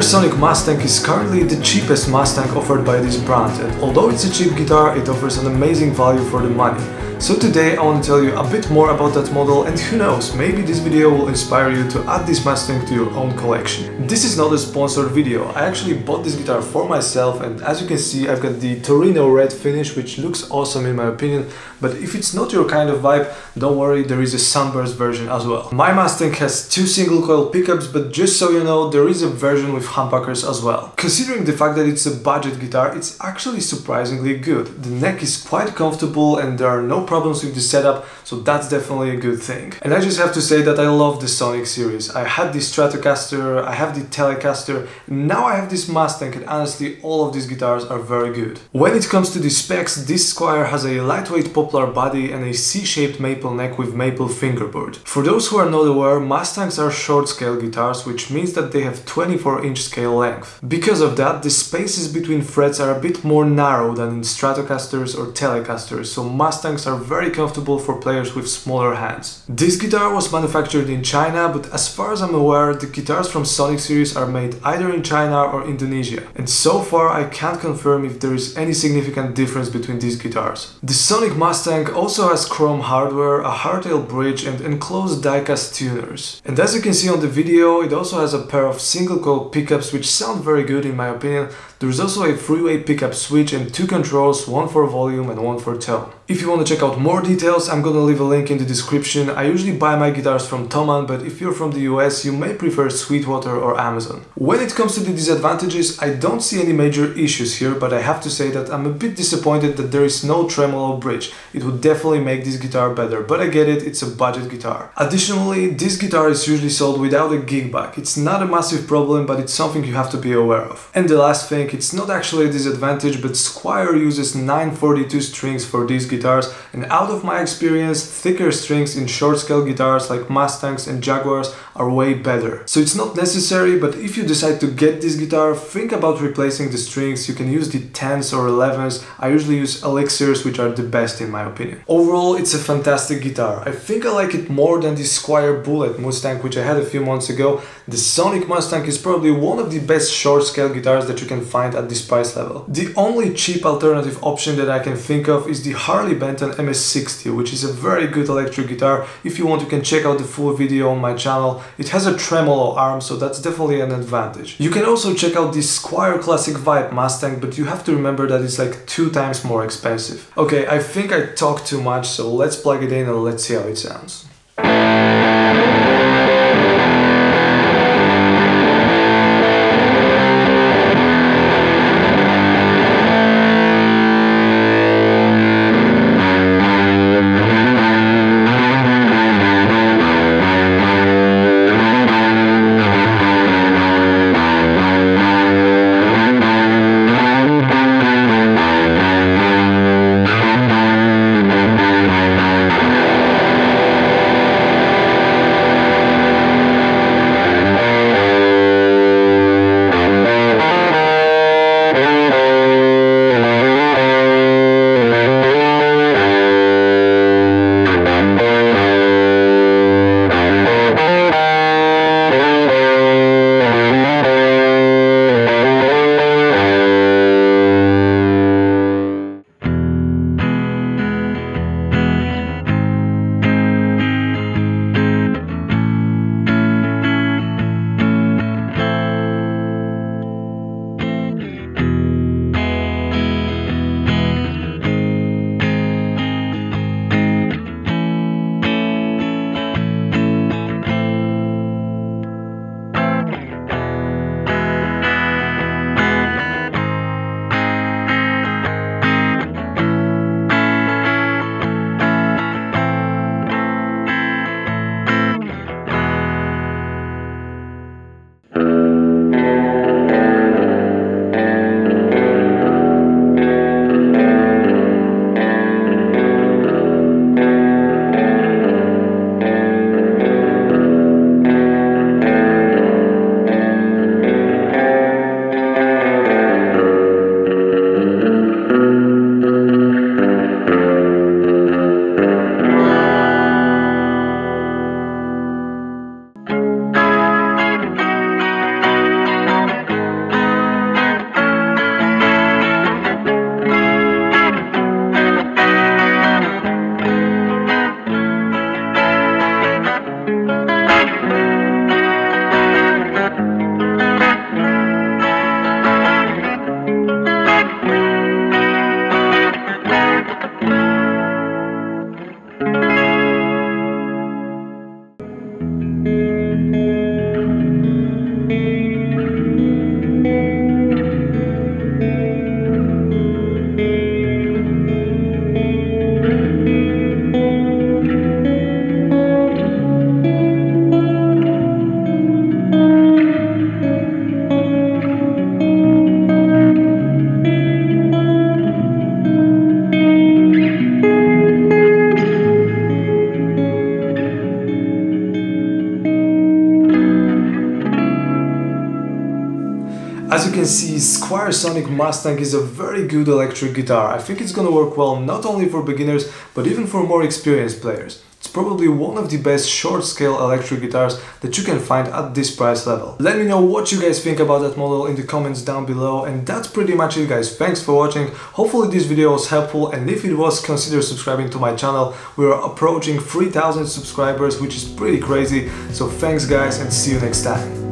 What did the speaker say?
Squier Sonic Mustang is currently the cheapest Mustang offered by this brand, and although it's a cheap guitar, it offers an amazing value for the money. So today I want to tell you a bit more about that model, and who knows, maybe this video will inspire you to add this Mustang to your own collection. This is not a sponsored video. I actually bought this guitar for myself, and as you can see I've got the Torino red finish, which looks awesome in my opinion, but if it's not your kind of vibe, don't worry, there is a sunburst version as well. My Mustang has two single coil pickups, but just so you know, there is a version with humbuckers as well. Considering the fact that it's a budget guitar, it's actually surprisingly good. The neck is quite comfortable and there are no problems with the setup, so that's definitely a good thing. And I just have to say that I love the Sonic series. I had the Stratocaster, I have the Telecaster, and now I have this Mustang, and honestly all of these guitars are very good. When it comes to the specs, this Squier has a lightweight poplar body and a C-shaped maple neck with maple fingerboard. For those who are not aware, Mustangs are short scale guitars, which means that they have 24-inch scale length. Because of that, the spaces between frets are a bit more narrow than in Stratocasters or Telecasters, so Mustangs are very comfortable for players with smaller hands. This guitar was manufactured in China, but as far as I'm aware, the guitars from Sonic series are made either in China or Indonesia. And so far I can't confirm if there is any significant difference between these guitars. The Sonic Mustang also has chrome hardware, a hardtail bridge and enclosed die-cast tuners. And as you can see on the video, it also has a pair of single coil pickups which sound very good in my opinion. There's also a three-way pickup switch and two controls, one for volume and one for tone. If you want to check out more details, I'm gonna leave a link in the description. I usually buy my guitars from Thomann, but if you're from the US, you may prefer Sweetwater or Amazon. When it comes to the disadvantages, I don't see any major issues here, but I have to say that I'm a bit disappointed that there is no tremolo bridge. It would definitely make this guitar better, but I get it, it's a budget guitar. Additionally, this guitar is usually sold without a gig bag. It's not a massive problem, but it's something you have to be aware of. And the last thing, it's not actually a disadvantage, but Squier uses 942 strings for these guitars, and out of my experience, thicker strings in short scale guitars like Mustangs and Jaguars are way better. So it's not necessary, but if you decide to get this guitar, think about replacing the strings. You can use the 10s or 11s. I usually use elixirs, which are the best in my opinion. Overall, it's a fantastic guitar. I think I like it more than the Squier Bullet Mustang, which I had a few months ago. The Sonic Mustang is probably one of the best short scale guitars that you can find at this price level. The only cheap alternative option that I can think of is the Harley Benton MS-60, which is a very good electric guitar. If you want, you can check out the full video on my channel. It has a tremolo arm, so that's definitely an advantage. You can also check out the Squier Classic Vibe Mustang, but you have to remember that it's like 2 times more expensive. Okay, I think I talked too much, so let's plug it in and let's see how it sounds. As you can see, Squier Sonic Mustang is a very good electric guitar. I think it's gonna work well not only for beginners, but even for more experienced players. It's probably one of the best short-scale electric guitars that you can find at this price level. Let me know what you guys think about that model in the comments down below, and that's pretty much it, guys. Thanks for watching. Hopefully this video was helpful, and if it was, consider subscribing to my channel. We are approaching 3,000 subscribers, which is pretty crazy. So thanks guys, and see you next time.